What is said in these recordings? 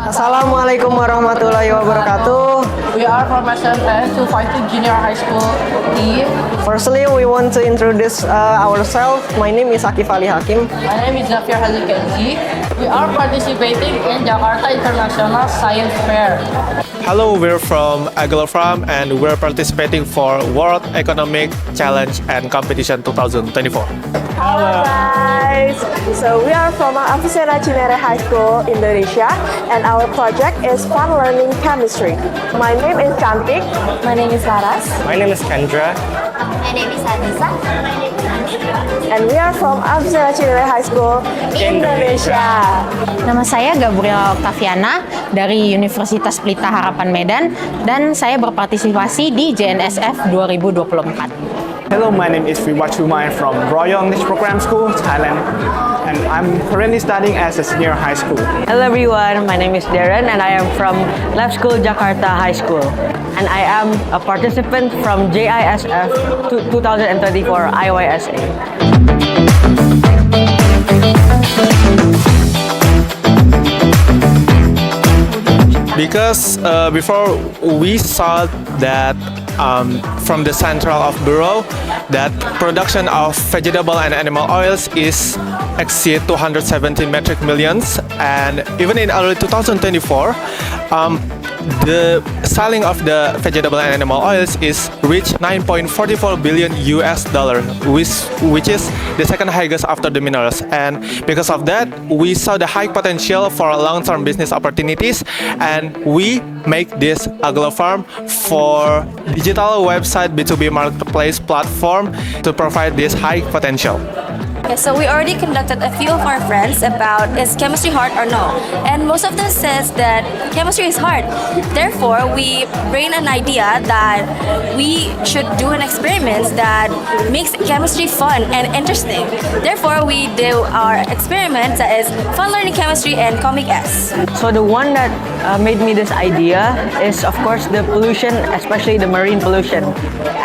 Assalamualaikum warahmatullahi wabarakatuh. We are from SMPS 252 Junior High School E. Firstly, we want to introduce ourselves. My name is Akif Ali Hakim. My name is Zafir Hazil Kenzi. We are participating in Jakarta International Science Fair. Hello, we're from Aguilar Farm and we're participating for World Economic Challenge and Competition 2024. Hello guys! So we are from Avicenna Cinere High School, Indonesia, and our project is Fun Learning Chemistry. My name is Cantik. My name is Laras. My name is Kendra. My name is Anissa. And we are from Avicenna Cinere High School, Indonesia. Nama saya Gabriela Octaviana dari Universitas Pelita Harapan Medan dan saya berpartisipasi di JNSF 2024. Hello, my name is Viwat Chumai from Royal English Program School, Thailand, and I'm currently studying as a senior high school. Hello everyone, my name is Darren and I am from Lab School Jakarta High School. And I am a participant from JISF 2024 IYSA. Because before we saw that from the central of Bureau that production of vegetable and animal oils is exceed 217 metric millions, and even in early 2024 the selling of the vegetable and animal oils is reached 9.44 billion US dollar, which is the second highest after the minerals. And because of that, we saw the high potential for long-term business opportunities, and we make this Aguilar Farm for digital website B2B marketplace platform to provide this high potential. Okay, so we already conducted a few of our friends about is chemistry hard or no, and most of them says that chemistry is hard. Therefore, we bring an idea that we should do an experiment that makes chemistry fun and interesting. Therefore, we do our experiment that is Fun Learning Chemistry and Comic S. So the one that made me this idea is of course the pollution, especially the marine pollution.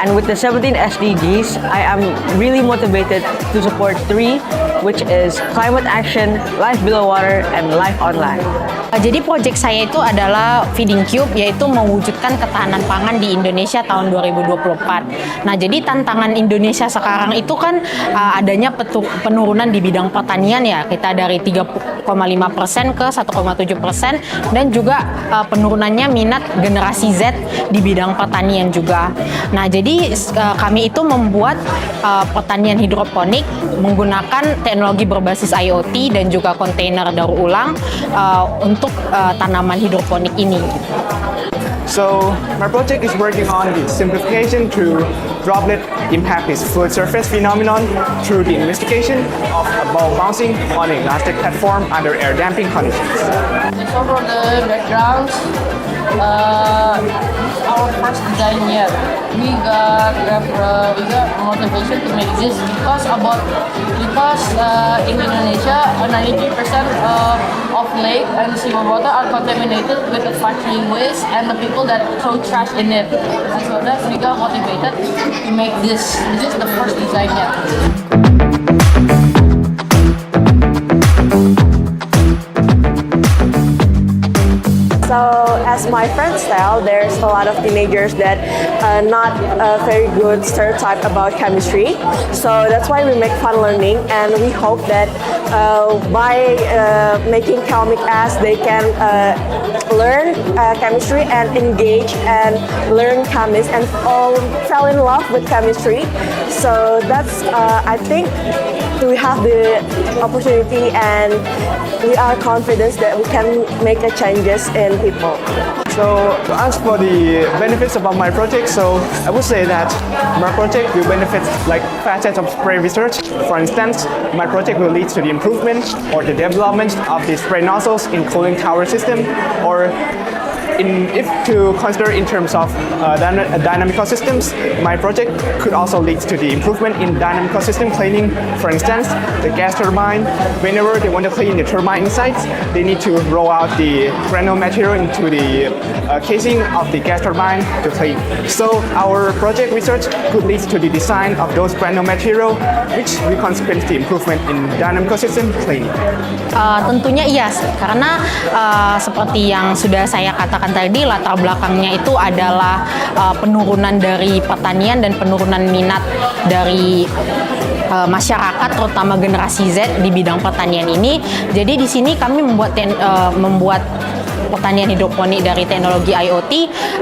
And with the 17 SDGs, I am really motivated to support 3, which is climate action, life below water, and life on land. Jadi proyek saya itu adalah Feeding Cube, yaitu mewujudkan ketahanan pangan di Indonesia tahun 2024. Nah, jadi tantangan Indonesia sekarang itu kan adanya penurunan di bidang pertanian ya, kita dari 3,5% ke 1,7%, dan juga penurunannya minat generasi Z di bidang pertanian juga. Nah, jadi kami itu membuat pertanian hidroponik menggunakan teknologi berbasis IoT dan juga kontainer daur ulang untuk tanaman hidroponik ini. So my project is working on the simplification through droplet impact-based food surface phenomenon through the investigation of a ball bouncing on an elastic platform under air damping conditions. So for the background, our first design yet. We got motivation to make this because in Indonesia 93% of lake and sewer water are contaminated with the factory waste and the people that throw trash in it. So that's we got motivated to make this. This is the first design yet. So as my friends tell, there's a lot of teenagers that not a very good stereotype about chemistry. So that's why we make fun learning, and we hope that by making Comic S, they can learn chemistry and engage and learn chemistry and all fell in love with chemistry. So that's I think we have the opportunity and we are confident that we can make a changes in people. So to ask for the benefits about my project, so I would say that my project will benefit like facets of spray research. For instance, my project will lead to the improvement or the development of the spray nozzles in cooling tower system, or if to consider in terms of dynamical systems, my project could also lead to the improvement in dynamical system cleaning. For instance, the gas turbine, whenever they want to clean the turbine insides, they need to roll out the granule material into the casing of the gas turbine to clean. So our project research could lead to the design of those granule material, which will consequently improvement in dynamical system cleaning. Tentunya iya, karena seperti yang sudah saya katakan tadi, latar belakangnya itu adalah penurunan dari pertanian dan penurunan minat dari masyarakat, terutama generasi Z di bidang pertanian ini. Jadi di sini kami membuat pertanian hidroponik dari teknologi IoT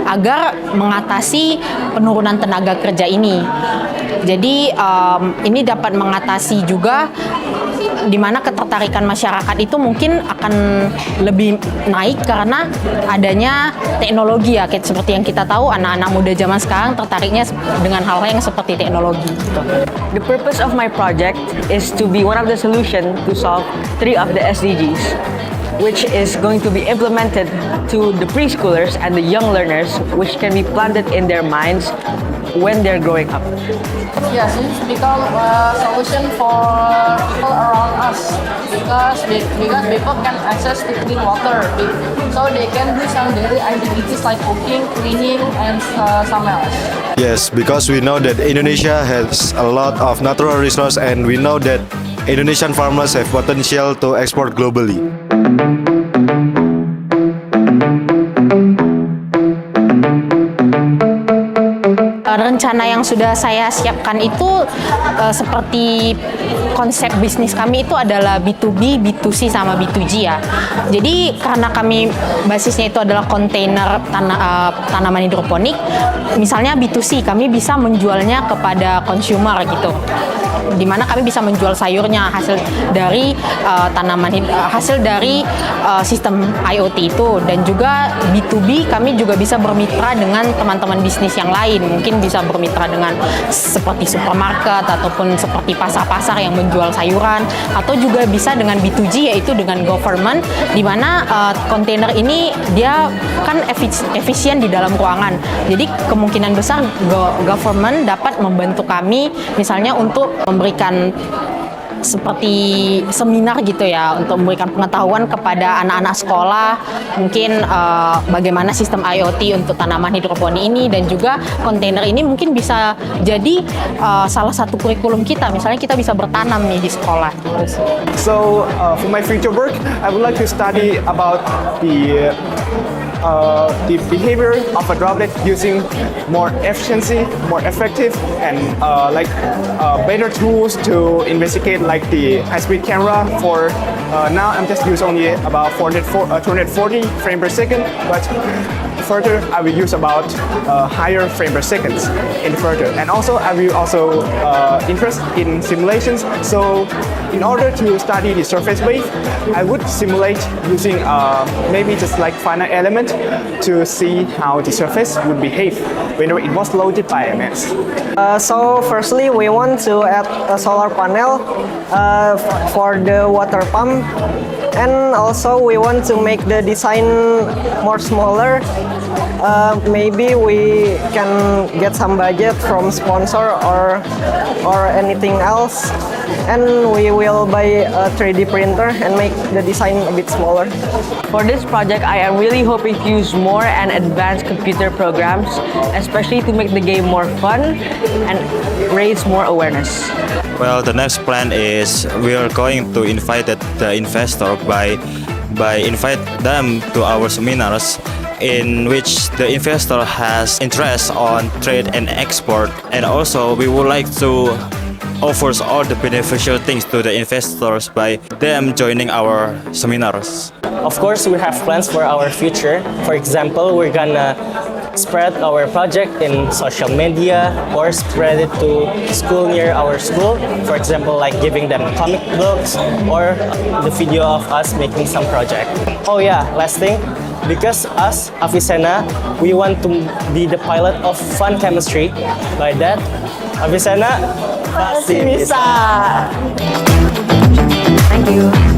agar mengatasi penurunan tenaga kerja ini. Jadi ini dapat mengatasi juga di mana ketertarikan masyarakat itu mungkin akan lebih naik karena adanya teknologi ya, seperti yang kita tahu anak-anak muda zaman sekarang tertariknya dengan hal-hal yang seperti teknologi. The purpose of my project is to be one of the solution to solve 3 of the SDGs, which is going to be implemented to the preschoolers and the young learners, which can be planted in their minds when they're growing up. Yes, it's become a solution for people around us because people can access to clean water, so they can do some daily activities like cooking, cleaning, and some else. Yes, because we know that Indonesia has a lot of natural resource and we know that Indonesian farmers have potential to export globally. Rencana yang sudah saya siapkan itu seperti konsep bisnis kami itu adalah B2B, B2C, sama B2G ya. Jadi karena kami basisnya itu adalah kontainer tanaman hidroponik, misalnya B2C kami bisa menjualnya kepada consumer gitu. Di mana kami bisa menjual sayurnya hasil dari hasil dari sistem IoT itu, dan juga B2B kami juga bisa bermitra dengan teman-teman bisnis yang lain, mungkin bisa bermitra dengan seperti supermarket ataupun seperti pasar-pasar yang menjual sayuran, atau juga bisa dengan B2G yaitu dengan government, di mana kontainer ini dia kan efisien di dalam ruangan. Jadi kemungkinan besar government dapat membantu kami misalnya untuk memberikan seperti seminar gitu ya, untuk memberikan pengetahuan kepada anak-anak sekolah mungkin bagaimana sistem IoT untuk tanaman hidroponik ini, dan juga kontainer ini mungkin bisa jadi salah satu kurikulum kita, misalnya kita bisa bertanam nih di sekolah gitu. So for my future work, I would like to study about the behavior of a droplet using more efficiency, more effective, and better tools to investigate, like the high-speed camera. For now, I'm just use only about 240 frame per second, but further I will use about higher frame per seconds in further. And also I will also interest in simulations. So in order to study the surface wave, I would simulate using maybe just like finite element to see how the surface would behave whenever it was loaded by MS. So firstly, we want to add a solar panel for the water pump, and also we want to make the design more smaller. Maybe we can get some budget from sponsor or anything else, and we will buy a 3D printer and make the design a bit smaller. For this project, I am really hoping to use more and advanced computer programs, especially to make the game more fun and raise more awareness. Well, the next plan is we are going to invite the investor by invite them to our seminars, in which the investor has interest on trade and export, and also we would like to offers all the beneficial things to the investors by them joining our seminars. Of course, we have plans for our future. For example, we're gonna spread our project in social media or spread it to school near our school. For example, like giving them comic books or the video of us making some project. Oh yeah, last thing, because us, Avicenna, we want to be the pilot of fun chemistry. By that, Avicenna, pasti bisa. Thank you.